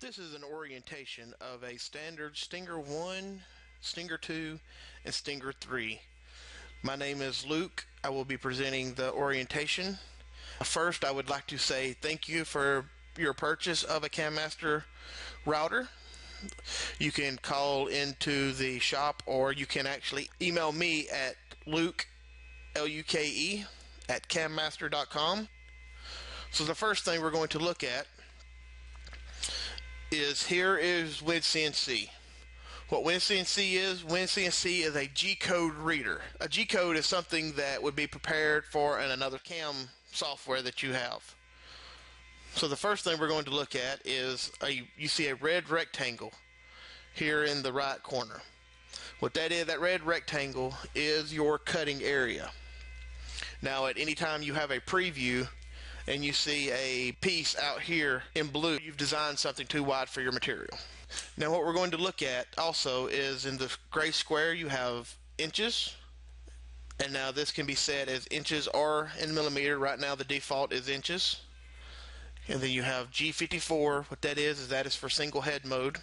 This is an orientation of a standard Stinger 1, Stinger 2, and Stinger 3. My name is Luke. I will be presenting the orientation. First, I would like to say thank you for your purchase of a CamMaster router. You can call into the shop, or you can actually email me at Luke, Luke, at cammaster.com. So the first thing we're going to look at is WinCNC. What WinCNC is a G-code reader. A G-code is something that would be prepared for in another CAM software that you have. So the first thing we're going to look at is you see a red rectangle here in the right corner. What that is, that red rectangle is your cutting area. Now at any time you have a preview and you see a piece out here in blue, you've designed something too wide for your material. Now what we're going to look at also is in the gray square you have inches, and now this can be set as inches or in millimeter. Right now the default is inches. And then you have G54. What that is that is for single head mode.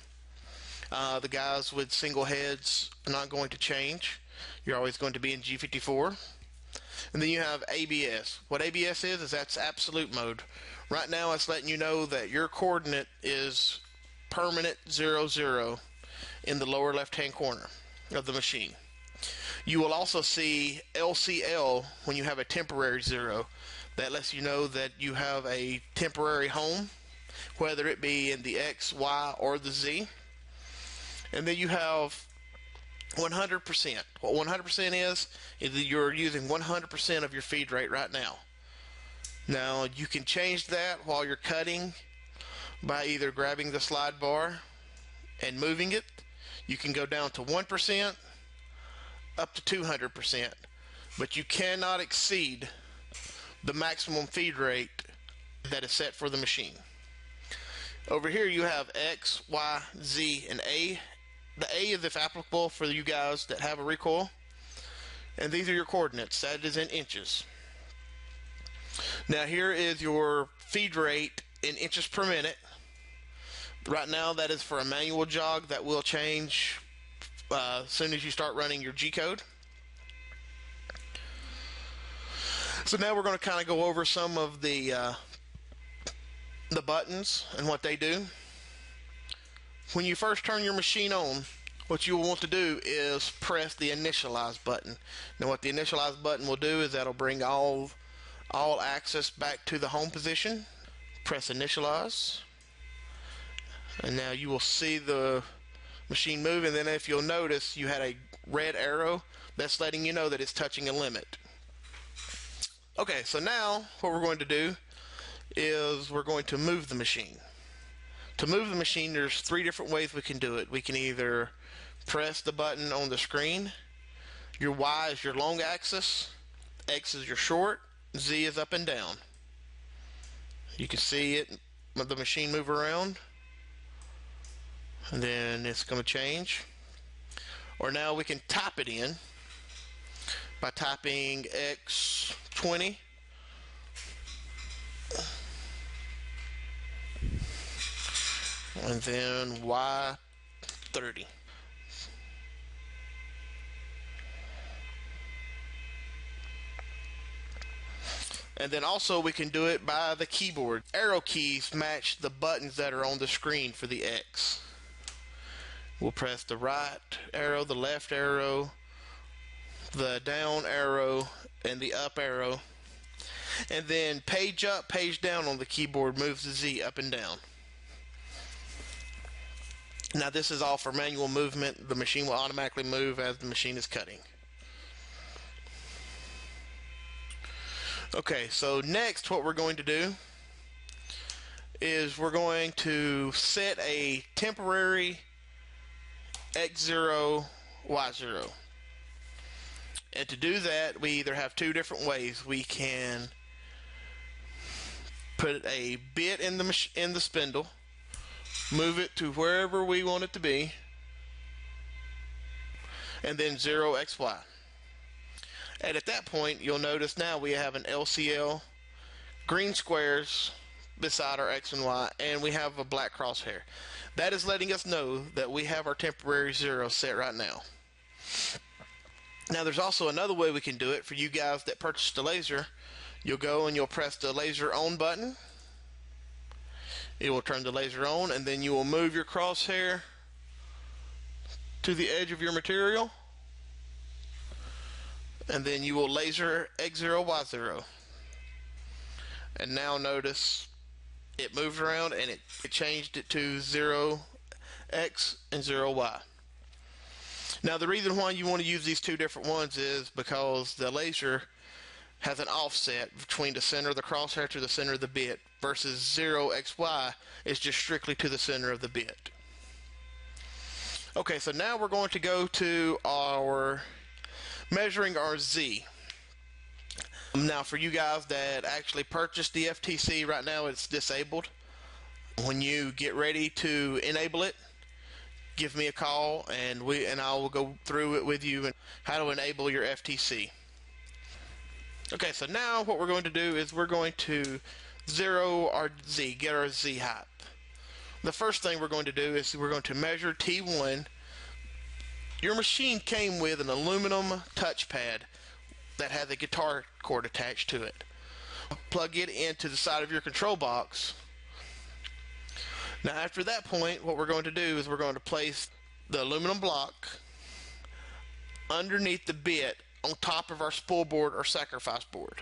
The guys with single heads are not going to change. You're always going to be in G54. And then you have ABS. What ABS is that's absolute mode. Right now it's letting you know that your coordinate is permanent 0, 0 in the lower left hand corner of the machine. You will also see LCL when you have a temporary 0. That lets you know that you have a temporary home, whether it be in the X, Y, or the Z. And then you have 100%. What 100% is that you're using 100% of your feed rate right now. Now you can change that while you're cutting by either grabbing the slide bar and moving it. You can go down to 1% up to 200%, but you cannot exceed the maximum feed rate that is set for the machine. Over here you have X, Y, Z, and A. The A is if applicable for you guys that have a recoil, and these are your coordinates. That is in inches. Now here is your feed rate in inches per minute. Right now that is for a manual jog. That will change as soon as you start running your G-code. So now we're going to kind of go over some of the buttons and what they do. When you first turn your machine on, what you will want to do is press the initialize button. Now what the initialize button will do is that'll bring all access back to the home position. Press initialize, and now you will see the machine move, and then if you'll notice you had a red arrow, that's letting you know that it's touching a limit. Okay, so now what we're going to do is we're going to move the machine. To move the machine, there's 3 different ways we can do it. We can either press the button on the screen. Your Y is your long axis, X is your short, Z is up and down. You can see it, the machine move around, and then it's going to change. Or now we can type it in by typing X20. And then Y30. And then also we can do it by the keyboard. Arrow keys match the buttons that are on the screen for the X. We'll press the right arrow, the left arrow, the down arrow, and the up arrow. And then page up, page down on the keyboard moves the Z up and down. Now this is all for manual movement. The machine will automatically move as the machine is cutting. Okay, so next what we're going to do is we're going to set a temporary X0, Y0. And to do that, we either have 2 different ways. We can put a bit in the spindle, move it to wherever we want it to be, and then 0XY. And at that point, you'll notice now we have an LCL, green squares beside our X and Y, and we have a black crosshair. That is letting us know that we have our temporary 0 set right now. Now there's also another way we can do it. For you guys that purchased the laser, you'll go and you'll press the laser on button. It will turn the laser on, and then you will move your crosshair to the edge of your material, and then you will laser X0, Y0. And now notice it moved around and it changed it to 0x and 0y. Now the reason why you want to use these two different ones is because the laser has an offset between the center of the crosshair to the center of the bit, versus 0xy is just strictly to the center of the bit. Okay, so now we're going to go to our measuring our Z. Now for you guys that actually purchased the FTC, right now it's disabled. When you get ready to enable it, give me a call and I will go through it with you and how to enable your FTC. Okay, so now what we're going to do is we're going to zero our Z, get our Z height. The first thing we're going to do is we're going to measure T1. Your machine came with an aluminum touchpad that has a guitar cord attached to it. Plug it into the side of your control box. Now after that point, what we're going to do is we're going to place the aluminum block underneath the bit on top of our spool board or sacrifice board.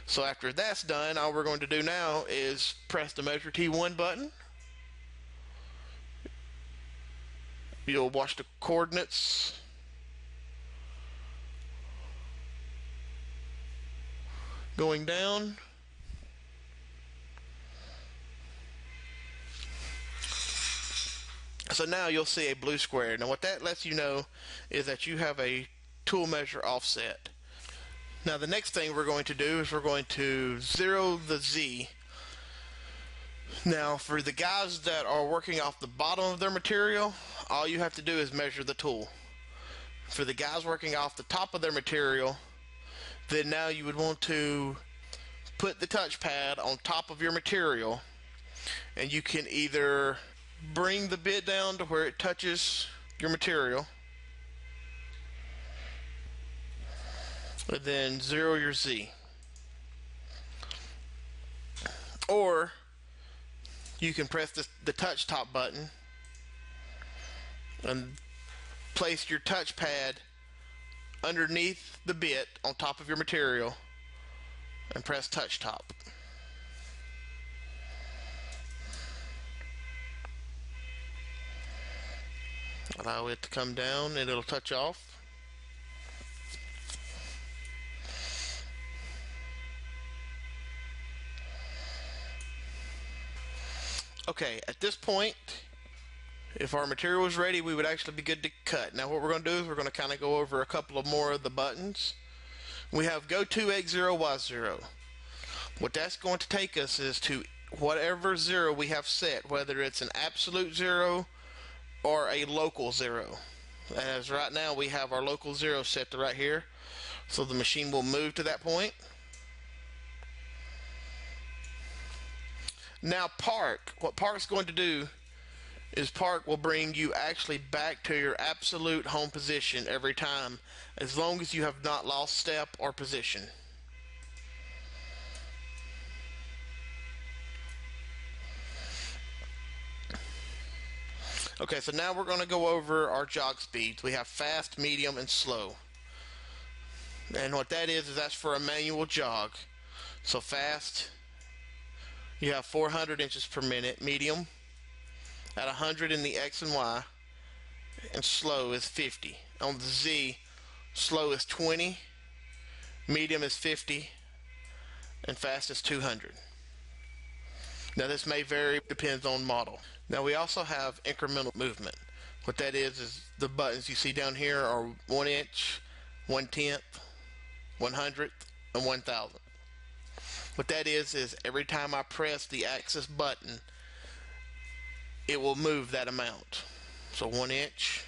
So after that's done, all we're going to do now is press the measure T1 button. You'll watch the coordinates going down. So now you'll see a blue square. Now what that lets you know is that you have a tool measure offset. Now the next thing we're going to do is we're going to zero the Z. Now for the guys that are working off the bottom of their material, all you have to do is measure the tool. For the guys working off the top of their material, then now you would want to put the touchpad on top of your material, and you can either bring the bit down to where it touches your material, and then zero your Z. Or you can press the touch top button and place your touchpad underneath the bit on top of your material and press touch top. Allow it to come down and it'll touch off. Okay, at this point, if our material is ready, we would actually be good to cut. Now what we're going to do is we're going to kind of go over a couple of more of the buttons. We have go to X0, Y0. What that's going to take us is to whatever 0 we have set, whether it's an absolute 0 or a local 0. As right now we have our local 0 set to right here. So the machine will move to that point. Now park, what park's going to do is park will bring you actually back to your absolute home position every time, as long as you have not lost step or position. Okay, so now we're going to go over our jog speeds. We have fast, medium, and slow. And what that is that's for a manual jog. So fast, you have 400 inches per minute. Medium, at 100 in the X and Y. And slow is 50. On the Z, slow is 20, medium is 50, and fast is 200. Now this may vary, depends on model. Now we also have incremental movement. What that is the buttons you see down here are 1 inch, 1/10, 100th, and 1,000. What that is every time I press the axis button, it will move that amount. So 1 inch,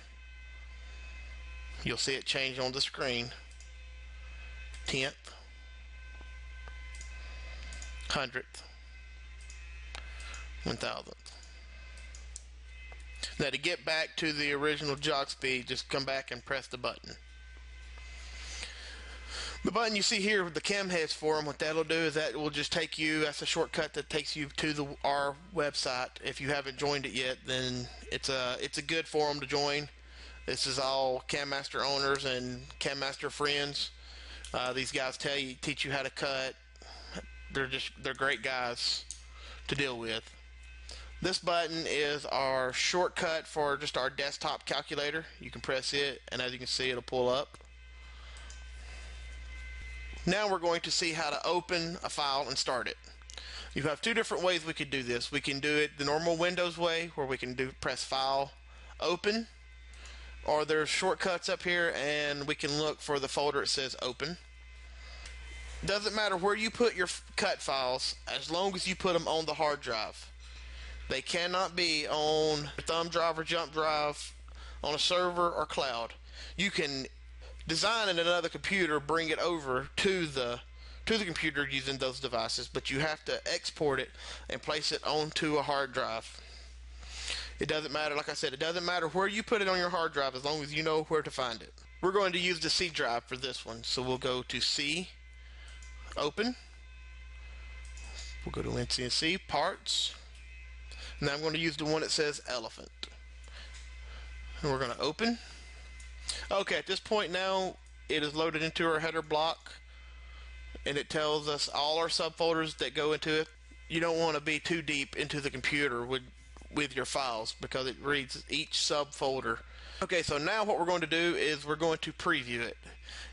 you'll see it change on the screen. 10th, 100th, 1,000th. Now to get back to the original jog speed, just come back and press the button. The button you see here with the cam heads for them, what that'll do is that will just take you, that's a shortcut that takes you to our website. If you haven't joined it yet, then it's a good forum to join. This is all Cam Master owners and Cam Master friends. These guys teach you how to cut. They're great guys to deal with. This button is our shortcut for just our desktop calculator. You can press it, and as you can see, it'll pull up. Now we're going to see how to open a file and start it. You have two different ways we could do this. We can do it the normal Windows way, where we can press File, Open, or there's shortcuts up here, and we can look for the folder that says Open. Doesn't matter where you put your cut files, as long as you put them on the hard drive. They cannot be on a thumb drive or jump drive, on a server or cloud. You can design in another computer, bring it over to the computer using those devices, but you have to export it and place it onto a hard drive. It doesn't matter, like I said, it doesn't matter where you put it on your hard drive as long as you know where to find it. We're going to use the C drive for this one, so we'll go to C, Open. We'll go to WinCNC, Parts. Now I'm going to use the one that says Elephant. And we're going to open. Okay, at this point now, it is loaded into our header block, and it tells us all our subfolders that go into it. You don't want to be too deep into the computer with your files, because it reads each subfolder. Okay, so now what we're going to do is we're going to preview it.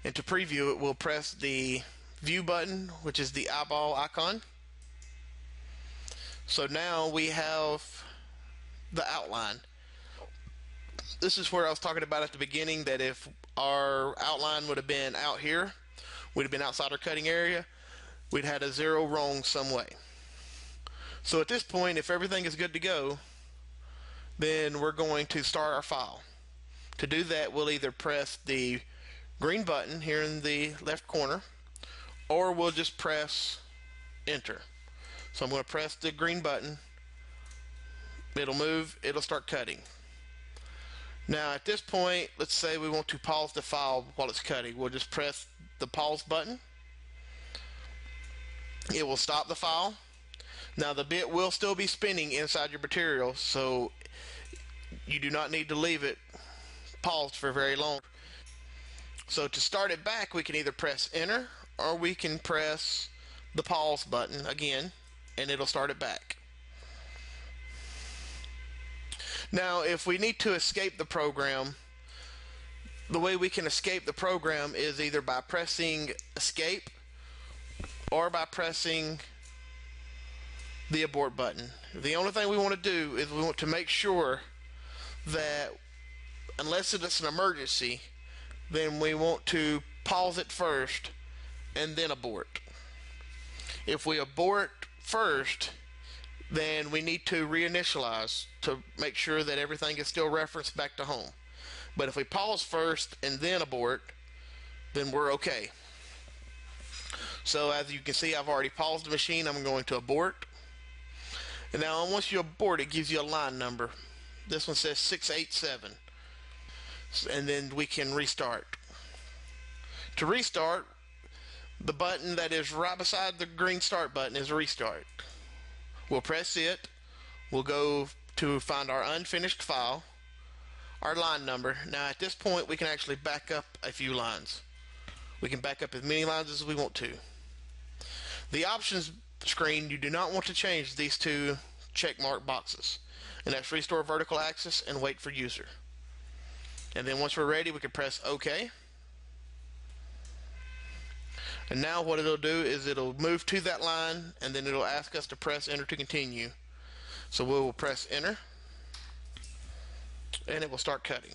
And to preview it, we'll press the View button, which is the eyeball icon. So now we have the outline. This is where I was talking about at the beginning, that if our outline would have been out here, would have been outside our cutting area, we'd had a 0 wrong some way. So at this point, if everything is good to go, then we're going to start our file. To do that, we'll either press the green button here in the left corner, or we'll just press Enter. So I'm going to press the green button. It'll move, it'll start cutting. Now at this point, let's say we want to pause the file while it's cutting. We'll just press the pause button. It will stop the file. Now the bit will still be spinning inside your material, so you do not need to leave it paused for very long. So to start it back, we can either press Enter, or we can press the pause button again, and it'll start it back. Now if we need to escape the program, the way we can escape the program is either by pressing Escape or by pressing the Abort button. The only thing we want to do is we want to make sure that unless it's an emergency, then we want to pause it first and then abort. If we abort first, then we need to reinitialize to make sure that everything is still referenced back to home. But if we pause first and then abort, then we're okay. So as you can see, I've already paused the machine. I'm going to abort. And now once you abort, it gives you a line number. This one says 687. And then we can restart. To restart, the button that is right beside the green start button is restart. We'll press it. We'll go to find our unfinished file, our line number. Now at this point, we can actually back up a few lines. We can back up as many lines as we want to. The options screen, you do not want to change these two check mark boxes, and that's restore vertical axis and wait for user. And then once we're ready, we can press OK. And now what it'll do is it'll move to that line, and then it'll ask us to press Enter to continue. So we will press Enter, and it will start cutting.